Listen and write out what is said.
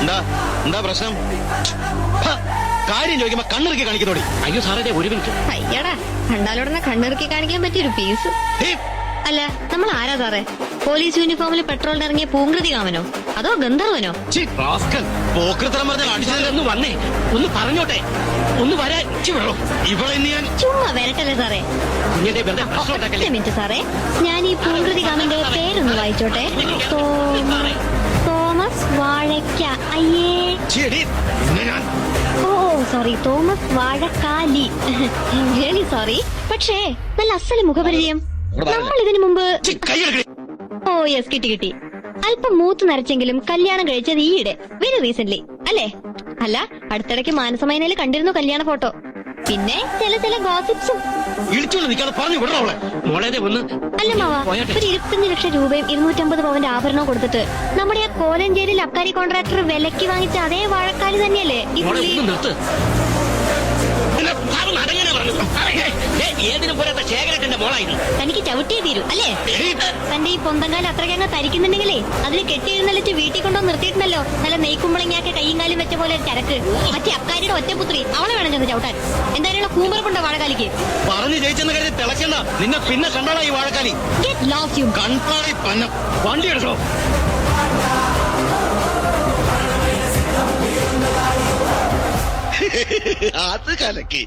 എന്താ പ്രശ്നം? കാര്യം ചോദിക്കുമ്പോ കണ്ണിറുക്കി കാണിക്കുന്നോടി. അയ്യോ സാറേ ഒരു മിനിറ്റ്. അയ്യടാ കണ്ടാലുടനെ കണ്ണിറുക്കി കാണിക്കാൻ പറ്റിയൊരു പീസ്. അല്ല നമ്മൾ ആരാ സാറേ? പോലീസ് യൂണിഫോമിൽ പെട്രോളിന് ഇറങ്ങിയ പൂങ്കൃതി കാമനോ അതോ ഗന്ധർവനോ? ഒന്ന് വന്നേ, ഒന്ന് പറഞ്ഞോട്ടെ, ഒന്ന് വരാൻ ഇവിടെ ചുമ്മാ വരട്ടല്ലേ സാറേ. മിനിറ്റ് സാറേ, ഞാൻ ഈ പൂങ്കൃതി കാമന്റെ പേരൊന്ന് വായിച്ചോട്ടെ. തോമസ് വാഴയ്ക്ക. അയ്യേ, ഓ സോറി, തോമസ് വാഴക്കാലി. Really sorry. പക്ഷേ നല്ല അസല് മുഖപരിചയം. നമ്മൾ ഇതിനു മുമ്പ് ഓ യെസ്, കിട്ടി. അല്പം മൂത്ത് നരച്ചെങ്കിലും കല്യാണം കഴിച്ചത് ഈയിടെ, വെരി റീസെന്റ് അല്ലേ? അല്ല, അടുത്തിടയ്ക്ക് മാനസമൈനയിൽ കണ്ടിരുന്നു കല്യാണ ഫോട്ടോ. പിന്നെ ചില ഗോസിപ്സും. അല്ല മാവാ, ഒരു 25 ലക്ഷം രൂപയും 250 പവന്റെ ആഭരണവും കൊടുത്തിട്ട് നമ്മുടെ ആ കോലഞ്ചേരിയിൽ അബ്കാരി കോൺട്രാക്ടർ വിലക്ക് വാങ്ങിച്ച അതേ വാഴക്കാലി തന്നെയല്ലേ ഈ പുള്ളി? തനിക്ക് ചവിട്ടിയേ തീരൂ അല്ലേ? തന്റെ ഈ പൊന്തങ്കാലം അത്രയ്ക്കങ്ങ് തരിക്കുന്നുണ്ടെങ്കിലേ അതിന് കെട്ടിയിരുന്നല്ലിട്ട് വീട്ടിൽ കൊണ്ടോ നിർത്തിയിട്ടുണ്ടല്ലോ നല്ല നെയ്ക്കുമ്പളങ്ങിയാക്കെ കൈയും കാലും വെച്ച പോലെ ചരക്ക്. മറ്റേ അക്കാരിയുടെ ഒറ്റപുത്രി, അവളെ വേണം ചെന്ന് ചവിട്ടാൻ. എന്തായാലും കൂമ്പറപ്പുണ്ടോ വാഴക്കാലിക്ക്? പറഞ്ഞു ജയിച്ചെന്ന് കരുതി തിളക്കണ്ട, നിന്നെ പിന്നെ കണ്ടാളാ ഈ വാഴക്കാലി. Get lost you. കൺട്രാറി പന്നം. വണ്ടി എടുക്കോ? അത് കലക്കി.